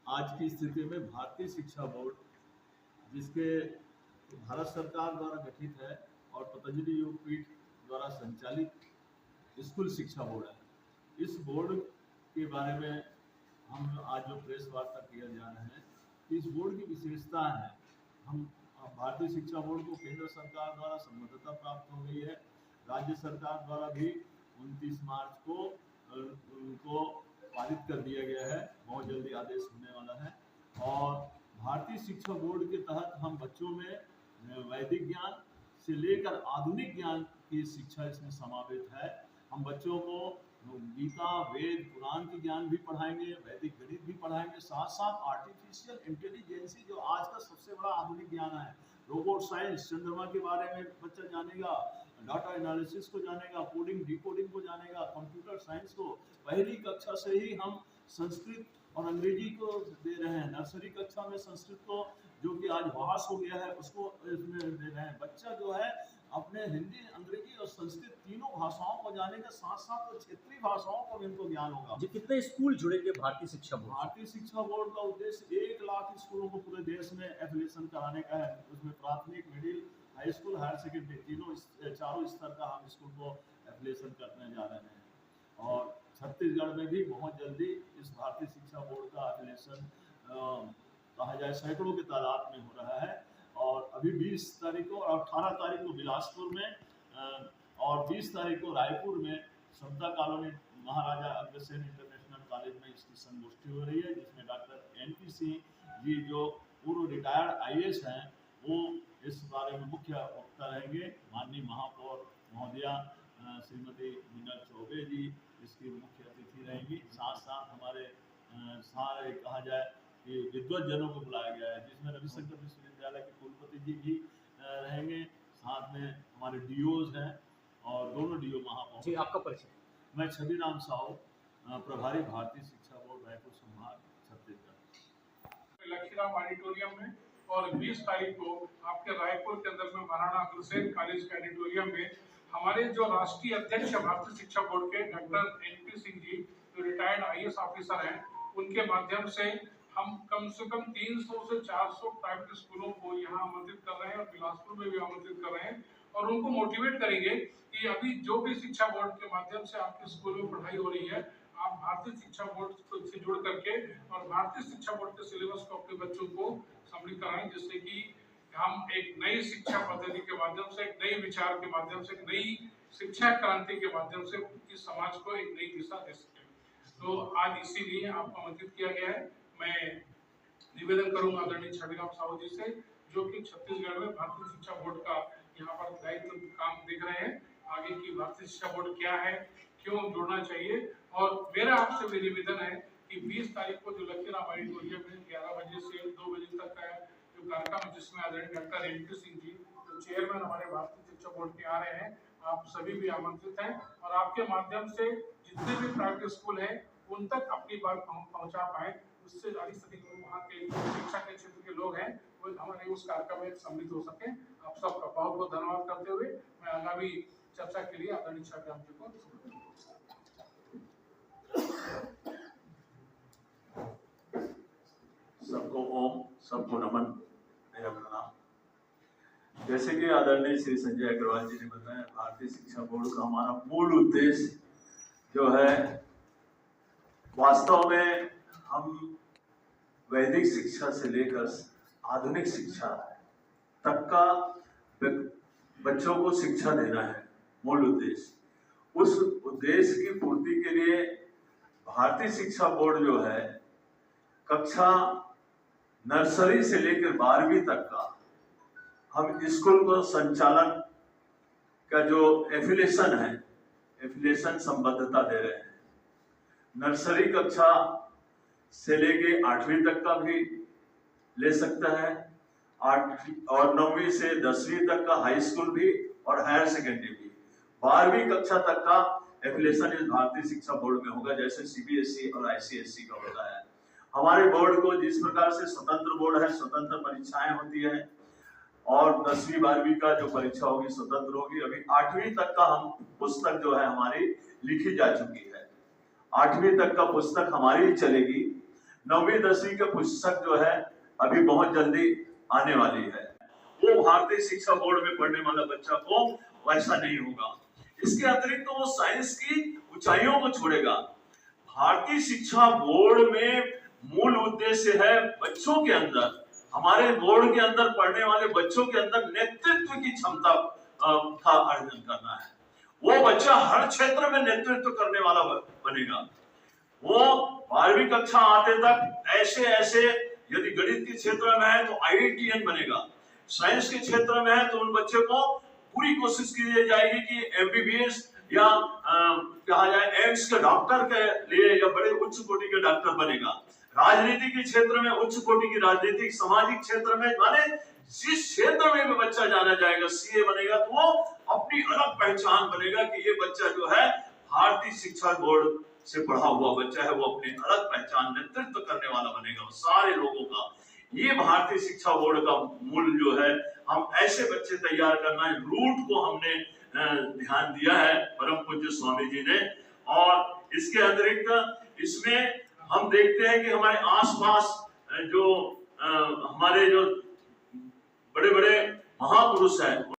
आज की स्थिति में भारतीय शिक्षा बोर्ड, जिसके भारत सरकार द्वारा गठित है और पतंजलि योगपीठ द्वारा संचालित स्कूल शिक्षा बोर्ड है, इस बोर्ड के बारे में हम आज जो प्रेस वार्ता किया जा रहे हैं, इस बोर्ड की विशेषता है। हम भारतीय शिक्षा बोर्ड को केंद्र सरकार द्वारा संबद्धता प्राप्त हो गई है। राज्य सरकार द्वारा भी 29 मार्च को उनको पारित कर दिया गया है, बहुत जल्दी आदेश होने वाला है। और भारतीय शिक्षा बोर्ड के तहत हम बच्चों में वैदिक ज्ञान से लेकर आधुनिक ज्ञान की शिक्षा इसमें समावेश है। हम बच्चों को गीता, वेद, पुराण की ज्ञान भी पढ़ाएंगे, वैदिक गणित भी पढ़ाएंगे, साथ साथ आर्टिफिशियल इंटेलिजेंसी जो आज का सबसे बड़ा आधुनिक ज्ञान है, रोबोट साइंस, चंद्रमा के बारे में बच्चा जानेगा, डाटा एनालिसिस को जानेगा, कोडिंग डिकोडिंग को जानेगा, कंप्यूटर साइंस को। पहली कक्षा से ही हम संस्कृत और अंग्रेजी को दे रहे हैं। नर्सरी कक्षा में संस्कृत को, जो कि आज वास हो गया है, उसको इसमें दे रहे हैं। बच्चा जो है अपने हिंदी, अंग्रेजी और संस्कृत तीनों भाषाओं को जानेगा, साथ साथ क्षेत्रीय भाषाओं का भी इनको ज्ञान होगा। जी, कितने स्कूल जुड़ेंगे भारतीय शिक्षा बोर्ड? भारतीय शिक्षा बोर्ड का उद्देश्य 1 लाख स्कूलों को पूरे देश में एफिलिएशन कराने का है। उसमें प्राथमिक, middle, high school, higher secondary चारों स्तर का हम स्कूल को एफिलिएशन करने जा रहे हैं। और छत्तीसगढ़ में भी बहुत जल्दी इस भारतीय शिक्षा बोर्ड का एफिलिएशन कहा जाए सैकड़ों की तादाद में हो रहा है। और अभी 20 तारीख को और 18 तारीख को बिलासपुर में और 20 तारीख को रायपुर में समता colony Maharaja Agrasen international college में इसकी संगोष्ठी हो रही है, जिसमें डॉक्टर NP सिंह जी, जो पूर्व रिटायर्ड IAS हैं, वो इस बारे में मुख्य वक्ता रहेंगे। माननीय महापौर महोदया श्रीमती मीनल चौबे जी इसकी मुख्य अतिथि रहेंगी। साथ साथ हमारे सारे कहा जाए कि विद्वत जनों को बुलाया गया है, जिसमें रविशंकर विश्वविद्यालय के कुलपति जी भी रहेंगे। साथ में हमारे DOs हैं और दोनों DO महापौर। जी, आपका परिचय? मैं छविराम साहू, प्रभारी भारतीय शिक्षा बोर्ड रायपुर संभाग छत्तीसगढ़। लखीराम ऑडिटोरियम में और 20 तारीख को आपके रायपुर के अंदर में महाराणा अग्रसेन कॉलेज के ऑडिटोरियम में हमारे जो राष्ट्रीय अध्यक्ष भारतीय शिक्षा बोर्ड के डॉक्टर NP सिंह जी, जो रिटायर्ड IAS ऑफिसर हैं, उनके माध्यम से हम कम से कम 300 से 400 प्राइवेट स्कूलों को यहाँ आमंत्रित कर रहे हैं और बिलासपुर में भी आमंत्रित कर रहे हैं और उनको मोटिवेट करेंगे कि अभी जो भी शिक्षा बोर्ड के माध्यम से आपके स्कूल में पढ़ाई हो रही है, आप भारतीय शिक्षा बोर्ड से जुड़ करके और भारतीय शिक्षा बोर्ड के सिलेबस को अपने बच्चों को सम्मिलित कराएं, जिससे कि हम एक नई शिक्षा पद्धति के माध्यम से, एक नए विचार के माध्यम से, एक नई शिक्षा क्रांति के माध्यम से इस समाज को एक नई दिशा दे सके। तो आज इसीलिए आपको आमंत्रित किया गया है। मैं निवेदन करूंगा आदरणीय छविराम साहू जी से, जो कि छत्तीसगढ़ में भारतीय शिक्षा बोर्ड का यहाँ पर दायित्व काम देख रहे हैं। आगे की भारतीय शिक्षा बोर्ड क्या है, क्यों जुड़ना चाहिए। और मेरा आपसे भी निवेदन है कि 20 तारीख को जो लखीराम ऑडिटोरियम में 11 बजे से 2 बजे तक का जो कार्यक्रम, जिसमें आदरणीय डॉक्टर NP सिंह जी, जो चेयरमैन हमारे भारतीय शिक्षा बोर्ड के आ रहे हैं, आप सभी भी आमंत्रित हैं और आपके माध्यम से जितने भी प्राइवेट स्कूल हैं उन तक अपनी बात पहुंचा पाए, उससे अधिक वहाँ के शिक्षा के क्षेत्र के लोग हैं वो हमारे उस कार्यक्रम में सम्मिलित हो सके। आप सबका बहुत बहुत धन्यवाद करते हुए मैं आगामी चर्चा के लिए आदरणीय छविराम जी को सबको ओम, सबको नमन, मेरा प्रणाम। जैसे कि आदरणीय श्री संजय अग्रवाल जी ने बताया, भारतीय शिक्षा बोर्ड का हमारा मूल उद्देश्य जो है, वास्तव में हम वैदिक शिक्षा से लेकर आधुनिक शिक्षा तक का बच्चों को शिक्षा देना है मूल उद्देश्य। उस उद्देश्य की पूर्ति के लिए भारतीय शिक्षा बोर्ड जो है, कक्षा नर्सरी से लेकर 12वीं तक का हम स्कूल को संचालन का जो एफिलिएशन है, एफिलिएशन संबद्धता दे रहे हैं। नर्सरी कक्षा से लेके 8वीं तक का भी ले सकता है, 8 और 9वीं से 10वीं तक का हाई स्कूल भी और हायर सेकेंडरी भी। 12वीं कक्षा तक का एफिलिएशन इस भारतीय शिक्षा बोर्ड में होगा, जैसे CBSE और ICSE का होता है। हमारे बोर्ड को जिस प्रकार से स्वतंत्र बोर्ड है, स्वतंत्र परीक्षाएं होती है और 10वीं 12वीं का जो परीक्षा होगी स्वतंत्र होगी। अभी 8वीं तक का हम पुस्तक जो है हमारी लिखी जा चुकी है, 8वीं तक का पुस्तक हमारी चलेगी। 9वीं 10वीं के पुस्तक जो है अभी बहुत जल्दी आने वाली है। वो भारतीय शिक्षा बोर्ड में पढ़ने वाला बच्चा को वैसा नहीं होगा। इसके अतिरिक्त तो वो साइंस की ऊंचाइयों को छोड़ेगा। भारतीय शिक्षा बोर्ड में मूल उद्देश्य है बच्चों के अंदर, हमारे बोर्ड के अंदर पढ़ने वाले बच्चों के अंदर नेतृत्व की क्षमता का अर्जन करना है। वो बच्चा हर क्षेत्र में नेतृत्व करने वाला बनेगा। वो 12वीं कक्षा आते तक ऐसे यदि गणित के क्षेत्र में है तो IITN बनेगा, साइंस के क्षेत्र में है तो उन बच्चे को पूरी कोशिश की जाएगी कि MBBS या कहा जाए एम्स के डॉक्टर के लिए या बड़े उच्च कोटि के डॉक्टर बनेगा। राजनीति के क्षेत्र में उच्च कोटि की राजनीतिक सामाजिक क्षेत्र में, माने जिस क्षेत्र में भी बच्चा जाना जाएगा, CA बनेगा तो वो अपनी अलग पहचान बनेगा कि ये बच्चा जो है भारतीय शिक्षा बोर्ड से पढ़ा हुआ बच्चा है, वो अपनी अलग पहचान नेतृत्व करने वाला बनेगा सारे लोगों का। ये भारतीय शिक्षा बोर्ड का मूल जो है, हम ऐसे बच्चे तैयार करना है, रूट को हमने ध्यान दिया है परम पूज्य स्वामी जी ने। और इसके अतिरिक्त इसमें हम देखते हैं कि हमारे आसपास जो हमारे जो बड़े बड़े महापुरुष हैं